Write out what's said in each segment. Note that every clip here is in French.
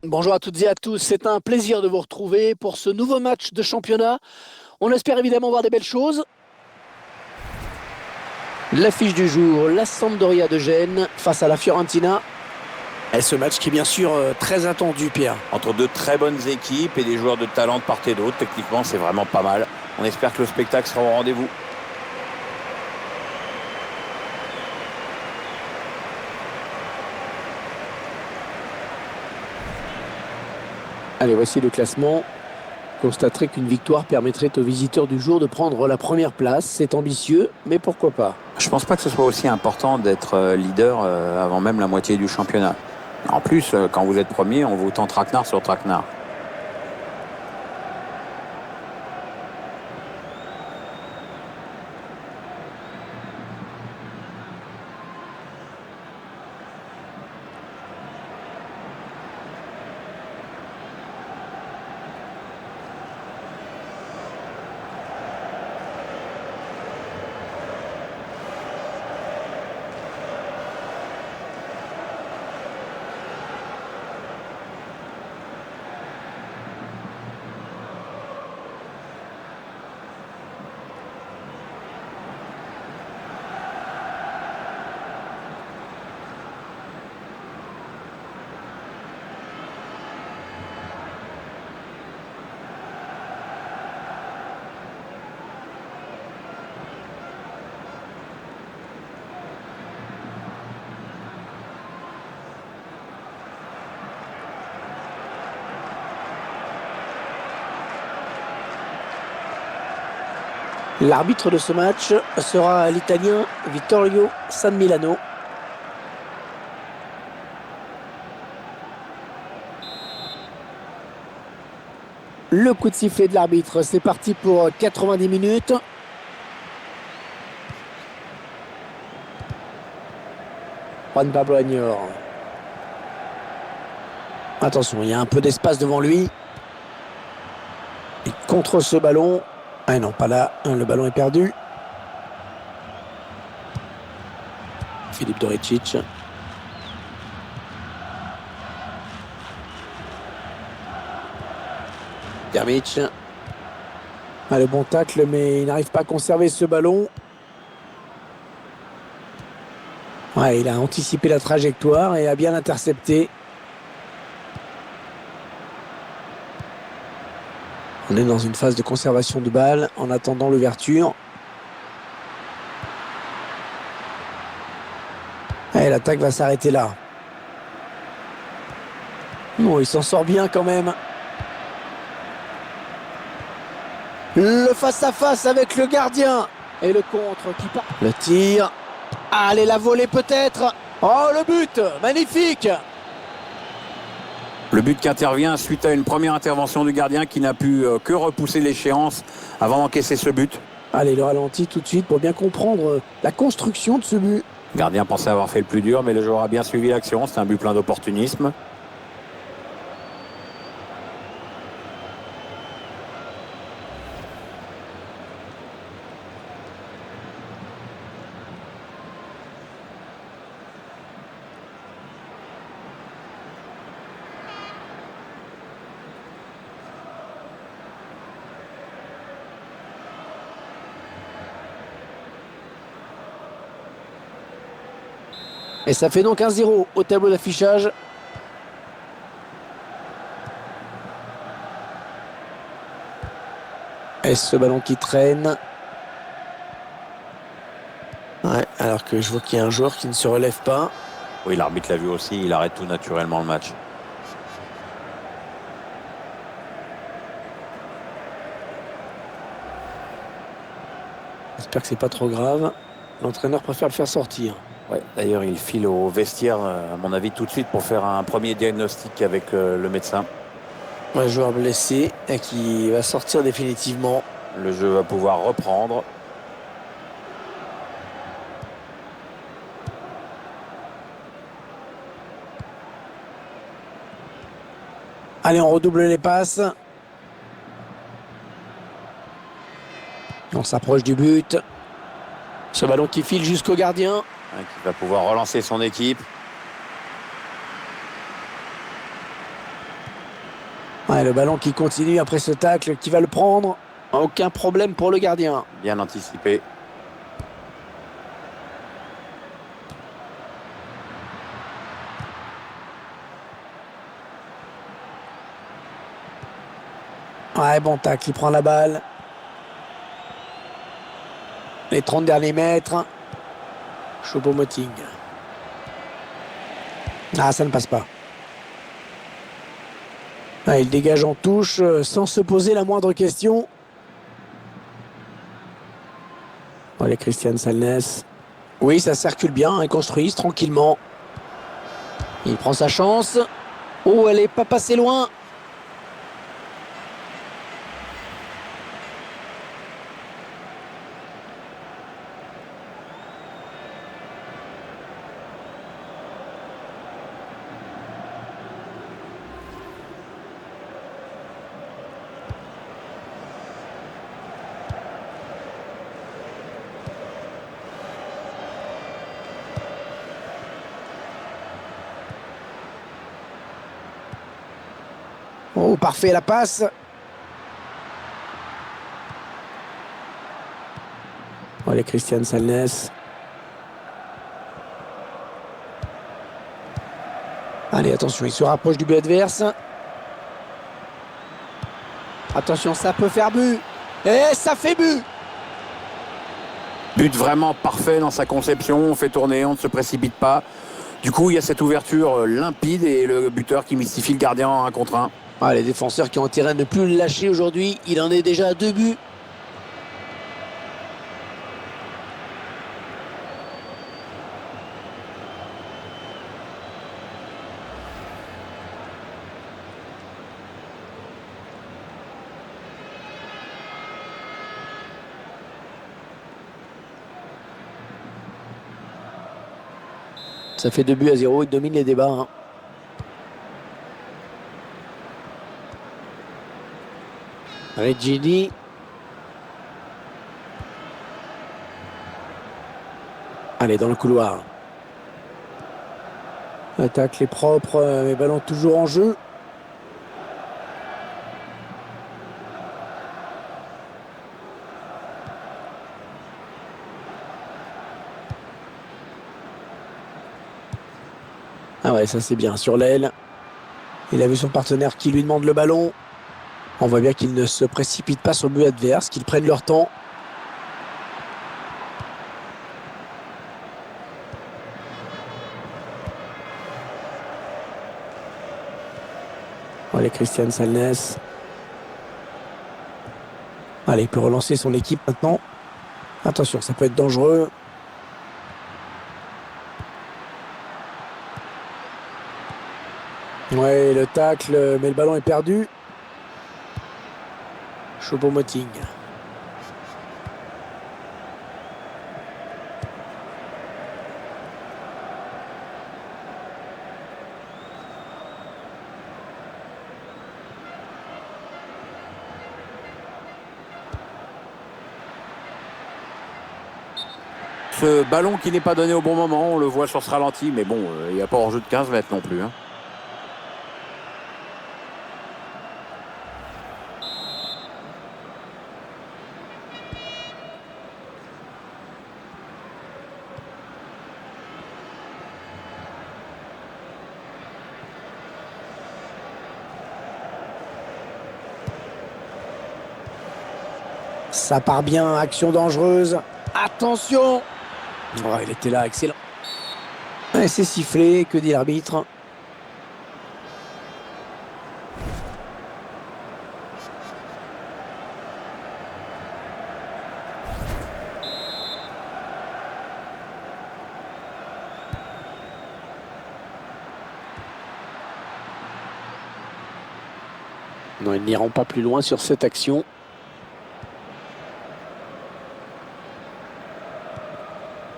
Bonjour à toutes et à tous, c'est un plaisir de vous retrouver pour ce nouveau match de championnat. On espère évidemment voir des belles choses. L'affiche du jour, la Sampdoria de Gênes face à la Fiorentina. Et ce match qui est bien sûr très attendu, Pierre. Entre deux très bonnes équipes et des joueurs de talent de part et d'autre, techniquement c'est vraiment pas mal. On espère que le spectacle sera au rendez-vous. Allez, voici le classement. Constaterait qu'une victoire permettrait aux visiteurs du jour de prendre la première place. C'est ambitieux, mais pourquoi pas? Je pense pas que ce soit aussi important d'être leader avant même la moitié du championnat. En plus, quand vous êtes premier, on vous tend traquenard sur traquenard. L'arbitre de ce match sera l'Italien Vittorio San Milano. Le coup de sifflet de l'arbitre, c'est parti pour 90 minutes. Juan Pablo Añor. Attention, il y a un peu d'espace devant lui. Et contre ce ballon. Ah non, pas là. Le ballon est perdu. Philippe Doricic. Dermic. Ah, le bon tacle, mais il n'arrive pas à conserver ce ballon. Ouais, il a anticipé la trajectoire et a bien intercepté. On est dans une phase de conservation de balle en attendant l'ouverture. Et l'attaque va s'arrêter là. Bon, il s'en sort bien quand même. Le face-à-face avec le gardien. Et le contre qui part. Le tir. Allez, la volée peut-être. Oh, le but. Magnifique. Le but qui intervient suite à une première intervention du gardien qui n'a pu que repousser l'échéance avant d'encaisser ce but. Allez, le ralenti tout de suite pour bien comprendre la construction de ce but. Le gardien pensait avoir fait le plus dur, mais le joueur a bien suivi l'action. C'est un but plein d'opportunisme. Et ça fait donc 1-0 au tableau d'affichage. Et ce ballon qui traîne. Ouais, alors que je vois qu'il y a un joueur qui ne se relève pas. Oui, l'arbitre l'a vu aussi. Il arrête tout naturellement le match. J'espère que c'est pas trop grave. L'entraîneur préfère le faire sortir. Ouais, d'ailleurs, il file au vestiaire, à mon avis, tout de suite pour faire un premier diagnostic avec le médecin. Un joueur blessé et qui va sortir définitivement. Le jeu va pouvoir reprendre. Allez, on redouble les passes. On s'approche du but. Ce ballon qui file jusqu'au gardien. Qui va pouvoir relancer son équipe. Ouais, le ballon qui continue après ce tacle, qui va le prendre. Aucun problème pour le gardien. Bien anticipé. Ouais, bon tacle, il prend la balle. Les 30 derniers mètres. Choupo-Moting. Ah, ça ne passe pas. Ah, il dégage en touche sans se poser la moindre question. Allez, Christian Salnes. Oui, ça circule bien, ils construisent tranquillement. Il prend sa chance. Oh, elle n'est pas passée loin. Oh, parfait la passe. Allez, Christian Salnes. Allez, attention, il se rapproche du but adverse. Attention, ça peut faire but. Et ça fait but. But vraiment parfait dans sa conception. On fait tourner, on ne se précipite pas. Du coup, il y a cette ouverture limpide et le buteur qui mystifie le gardien en 1 contre 1. Ah, les défenseurs qui ont intérêt à ne plus le lâcher aujourd'hui. Il en est déjà à 2 buts. Ça fait 2 buts à 0. Il domine les débats. Hein. Regini. Allez, dans le couloir. L'attaque est propre, mais ballon toujours en jeu. Ah ouais, ça c'est bien. Sur l'aile, il a vu son partenaire qui lui demande le ballon. On voit bien qu'ils ne se précipitent pas sur le but adverse, qu'ils prennent leur temps. Allez, Christian Salnes. Allez, il peut relancer son équipe maintenant. Attention, ça peut être dangereux. Ouais, le tacle, mais le ballon est perdu. Choupo-Moting. Ce ballon qui n'est pas donné au bon moment, on le voit sur ce ralenti, mais bon, il n'y a pas hors-jeu de 15 mètres non plus. Hein. Ça part bien, action dangereuse. Attention! Oh, il était là, excellent. Et c'est sifflé, que dit l'arbitre? Non, ils n'iront pas plus loin sur cette action.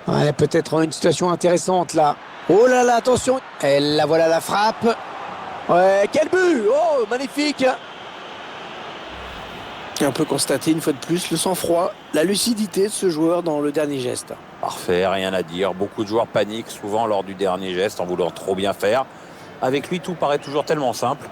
Ouais, peut-être une situation intéressante là. Oh là là, attention. Et là, voilà la frappe. Ouais, quel but! Oh, magnifique! Et on peut constater une fois de plus le sang-froid, la lucidité de ce joueur dans le dernier geste. Parfait, rien à dire. Beaucoup de joueurs paniquent souvent lors du dernier geste en voulant trop bien faire. Avec lui, tout paraît toujours tellement simple.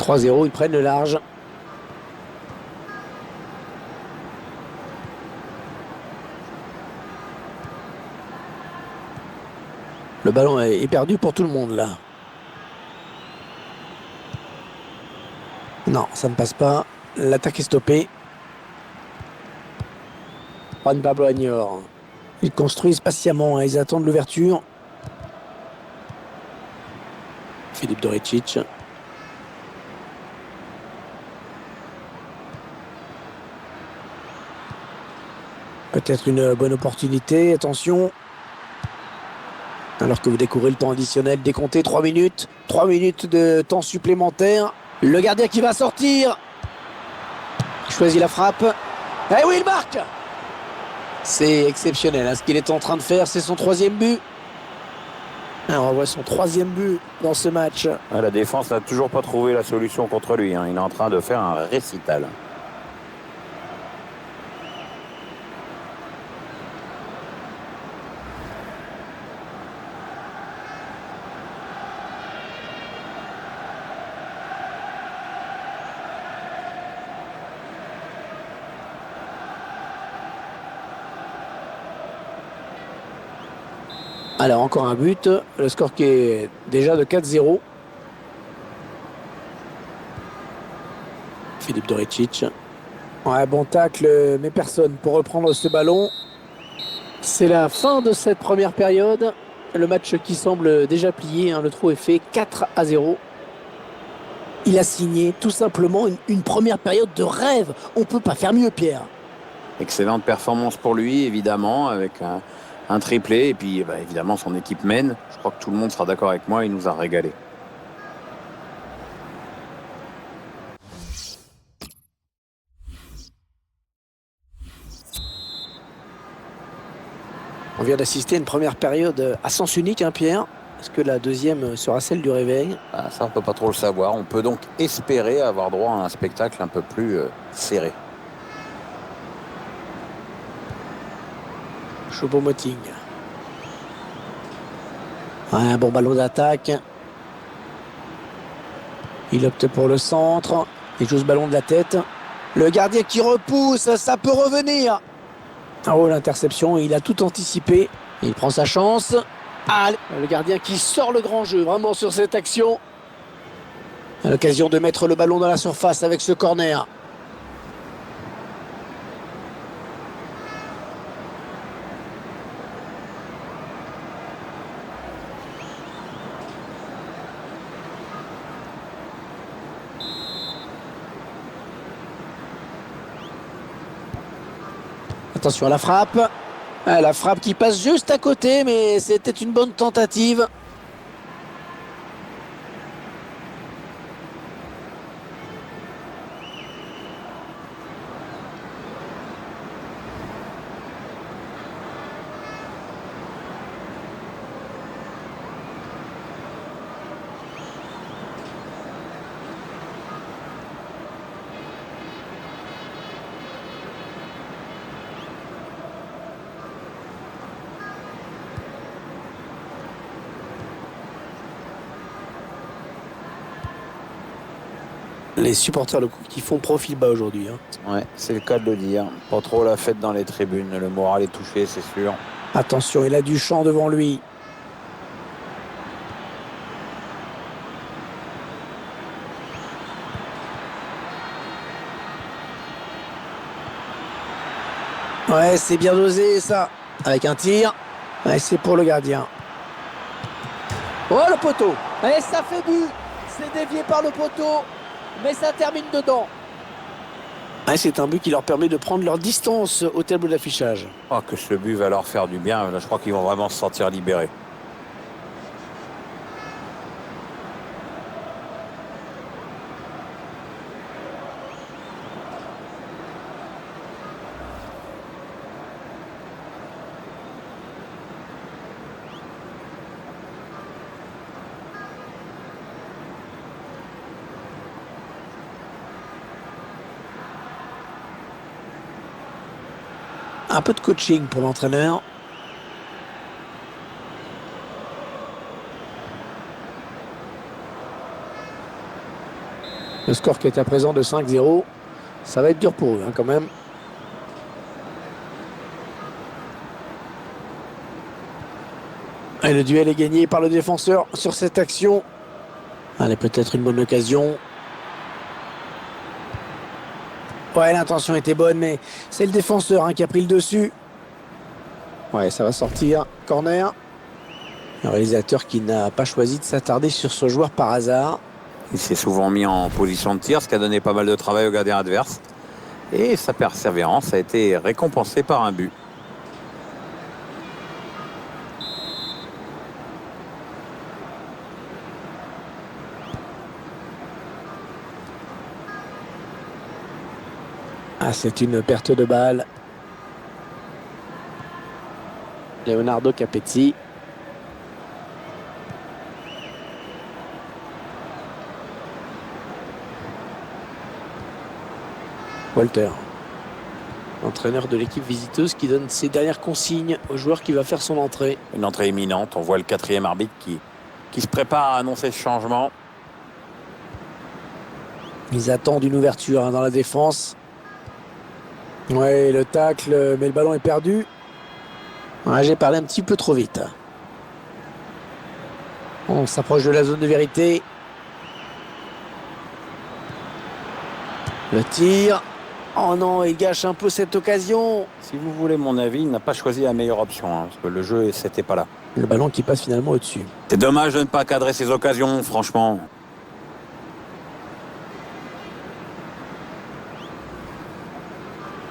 3-0, ils prennent le large. Le ballon est perdu pour tout le monde là. Non, ça ne passe pas. L'attaque est stoppée. Juan Pablo Añor. Ils construisent patiemment, ils attendent l'ouverture. Philippe Doricic. Peut-être une bonne opportunité, attention. Alors que vous découvrez le temps additionnel décompté, 3 minutes. 3 minutes de temps supplémentaire. Le gardien qui va sortir. Il choisit la frappe. Eh oui, il marque! C'est exceptionnel hein, ce qu'il est en train de faire, c'est son 3e but. Alors, on voit son 3e but dans ce match. La défense n'a toujours pas trouvé la solution contre lui. Il est en train de faire un récital. Alors, encore un but. Le score qui est déjà de 4-0. Philippe Doricic. Ouais, bon tacle, mais personne pour reprendre ce ballon. C'est la fin de cette première période. Le match qui semble déjà plié. Hein, le trou est fait 4-0. Il a signé tout simplement une première période de rêve. On ne peut pas faire mieux, Pierre. Excellente performance pour lui, évidemment, avec un triplé. Et puis, évidemment, son équipe mène. Je crois que tout le monde sera d'accord avec moi. Il nous a régalé. On vient d'assister à une première période à sens unique, hein, Pierre. Est-ce que la deuxième sera celle du réveil? Ça, on ne peut pas trop le savoir. On peut donc espérer avoir droit à un spectacle un peu plus serré. Choupo-Moting. Ouais, un bon ballon d'attaque. Il opte pour le centre. Il joue ce ballon de la tête. Le gardien qui repousse, ça peut revenir. Oh, l'interception, il a tout anticipé. Il prend sa chance. Ah, le gardien qui sort le grand jeu, vraiment sur cette action. À l'occasion de mettre le ballon dans la surface avec ce corner. Attention à la frappe. La frappe qui passe juste à côté, mais c'était une bonne tentative. Les supporters locaux qui font profil bas aujourd'hui. Hein. Ouais, c'est le cas de le dire. Pas trop la fête dans les tribunes. Le moral est touché, c'est sûr. Attention, il a du champ devant lui. Ouais, c'est bien dosé ça. Avec un tir. Ouais, c'est pour le gardien. Oh, le poteau. Et ça fait but. C'est dévié par le poteau. Mais ça termine dedans. Ouais, c'est un but qui leur permet de prendre leur distance au tableau d'affichage. Oh, que ce but va leur faire du bien. Là, je crois qu'ils vont vraiment se sentir libérés. Un peu de coaching pour l'entraîneur. Le score qui est à présent de 5-0. Ça va être dur pour eux hein, quand même. Et le duel est gagné par le défenseur sur cette action. Allez, peut-être une bonne occasion. Ouais, l'intention était bonne, mais c'est le défenseur hein, qui a pris le dessus. Ouais, ça va sortir. Corner. Le réalisateur qui n'a pas choisi de s'attarder sur ce joueur par hasard. Il s'est souvent mis en position de tir, ce qui a donné pas mal de travail au gardien adverse. Et sa persévérance a été récompensée par un but. Ah, c'est une perte de balle. Leonardo Capezzi. Walter, entraîneur de l'équipe visiteuse qui donne ses dernières consignes au joueur qui va faire son entrée. Une entrée imminente. On voit le 4e arbitre qui se prépare à annoncer ce changement. Ils attendent une ouverture hein, dans la défense. Ouais, le tacle, mais le ballon est perdu. Ouais, j'ai parlé un petit peu trop vite. On s'approche de la zone de vérité. Le tir. Oh non, il gâche un peu cette occasion. Si vous voulez mon avis, il n'a pas choisi la meilleure option, hein, parce que le jeu, c'était pas là. Le ballon qui passe finalement au-dessus. C'est dommage de ne pas cadrer ces occasions, franchement.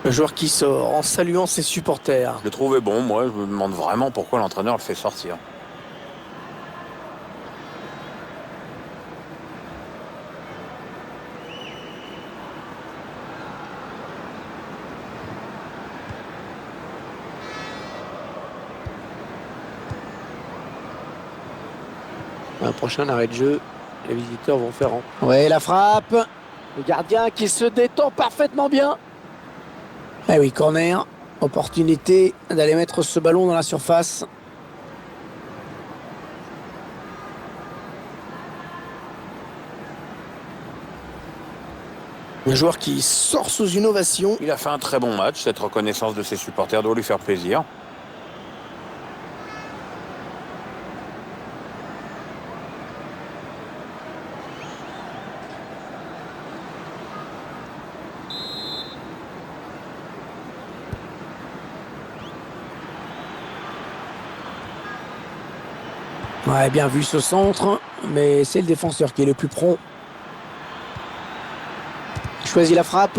Le joueur qui sort en saluant ses supporters. Je le trouvais bon, moi. Je me demande vraiment pourquoi l'entraîneur le fait sortir. Un prochain arrêt de jeu. Les visiteurs vont faire en... Ouais, la frappe. Le gardien qui se détend parfaitement bien. Eh oui, corner. Opportunité d'aller mettre ce ballon dans la surface. Un joueur qui sort sous une ovation. Il a fait un très bon match. Cette reconnaissance de ses supporters doit lui faire plaisir. Ouais, bien vu ce centre, mais c'est le défenseur qui est le plus prompt. Il choisit la frappe.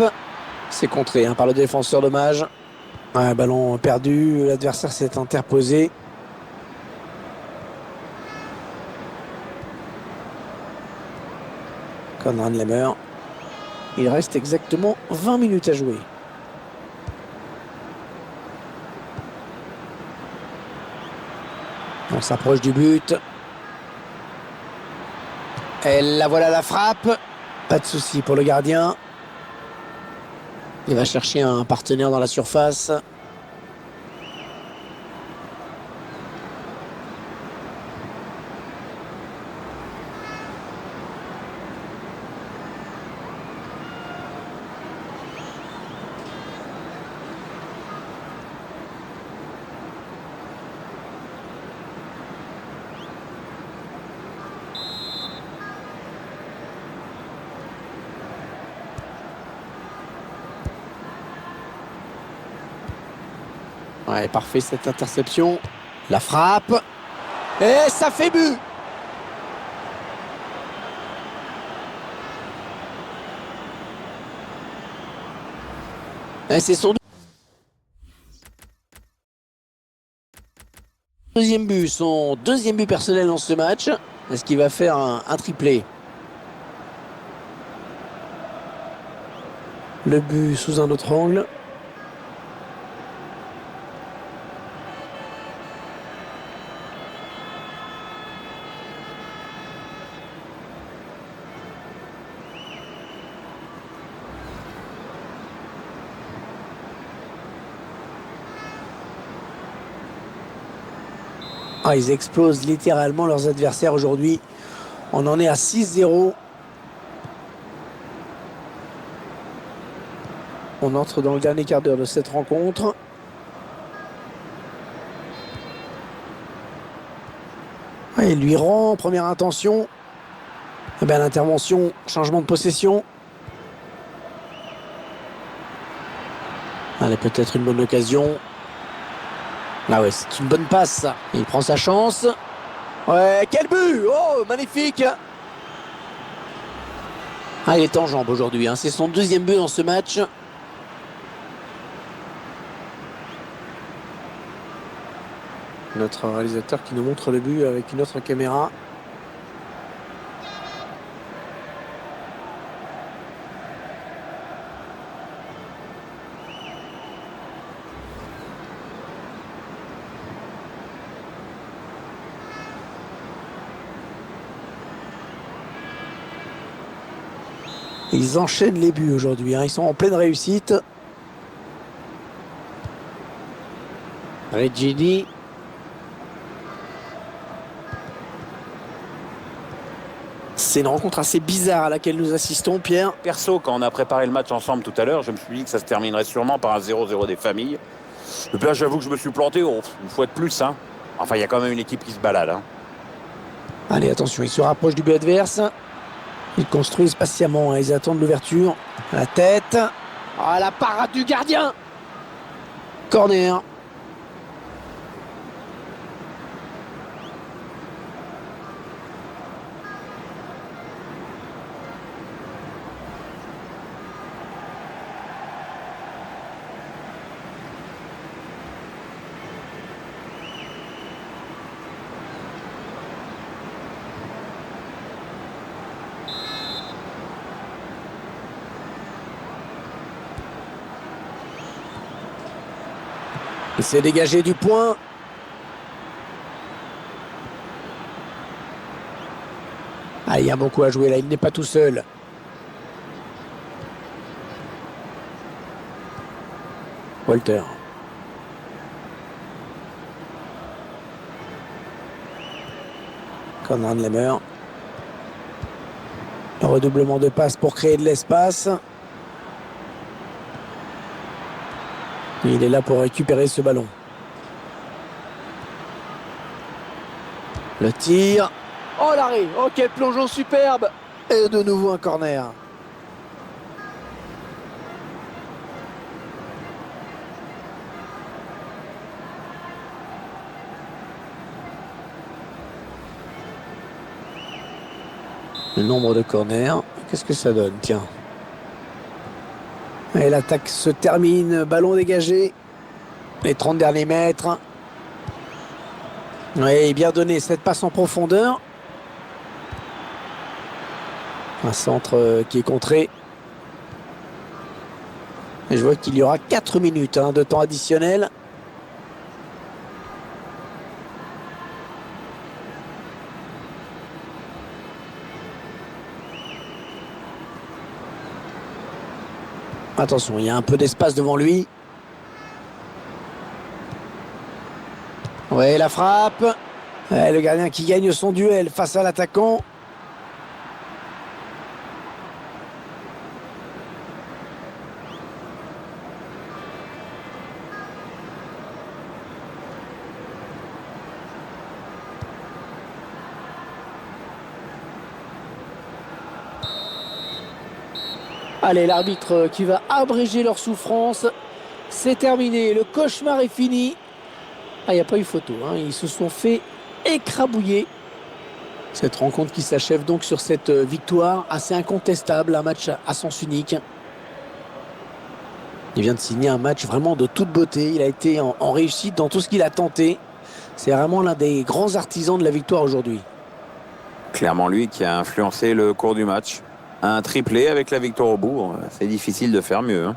C'est contré hein, par le défenseur, dommage. Ouais, ballon perdu, l'adversaire s'est interposé. Konrad Lemmer. Il reste exactement 20 minutes à jouer. On s'approche du but. Et la voilà la frappe. Pas de souci pour le gardien. Il va chercher un partenaire dans la surface. Ouais, parfait cette interception. La frappe. Et ça fait but. Et c'est son deuxième but, son deuxième but personnel dans ce match. Est-ce qu'il va faire un triplé? Le but sous un autre angle. Ah, ils explosent littéralement leurs adversaires aujourd'hui. On en est à 6-0. On entre dans le dernier quart d'heure de cette rencontre. Et il lui rend, première intention. Eh bien, l'intervention, changement de possession. Allez, peut-être une bonne occasion. Ah ouais, c'est une bonne passe, ça. Il prend sa chance. Ouais, quel but! Oh, magnifique! Ah, il est en jambes aujourd'hui, hein. C'est son deuxième but dans ce match. Notre réalisateur qui nous montre le but avec une autre caméra. Ils enchaînent les buts aujourd'hui, hein. Ils sont en pleine réussite. Regini. C'est une rencontre assez bizarre à laquelle nous assistons, Pierre. Perso, quand on a préparé le match ensemble tout à l'heure, je me suis dit que ça se terminerait sûrement par un 0-0 des familles. Et puis là, j'avoue que je me suis planté, une fois de plus. Hein. Enfin, il y a quand même une équipe qui se balade. Hein. Allez, attention, ils se rapprochent du but adverse. Ils construisent patiemment, hein. Ils attendent l'ouverture. La tête. Ah, la parade du gardien. Corner. Il s'est dégagé du point. Ah, il y a beaucoup à jouer là, il n'est pas tout seul. Walter. Conrad Lemmer. Le redoublement de passes pour créer de l'espace. Il est là pour récupérer ce ballon. Le tir. Oh, l'arrêt. Oh, quel plongeon superbe. Et de nouveau un corner. Le nombre de corners. Qu'est-ce que ça donne? Tiens. Et l'attaque se termine. Ballon dégagé. Les 30 derniers mètres. Oui, bien donné. Cette passe en profondeur. Un centre qui est contré. Et je vois qu'il y aura 4 minutes de temps additionnel. Attention, il y a un peu d'espace devant lui. Ouais, la frappe. Ouais, le gardien qui gagne son duel face à l'attaquant. Allez, l'arbitre qui va abréger leur souffrance. C'est terminé, le cauchemar est fini. Ah, il n'y a pas eu photo, hein. Ils se sont fait écrabouiller. Cette rencontre qui s'achève donc sur cette victoire assez incontestable, un match à sens unique. Il vient de signer un match vraiment de toute beauté. Il a été en réussite dans tout ce qu'il a tenté. C'est vraiment l'un des grands artisans de la victoire aujourd'hui. Clairement lui qui a influencé le cours du match. Un triplé avec la victoire au bout, c'est difficile de faire mieux. Hein.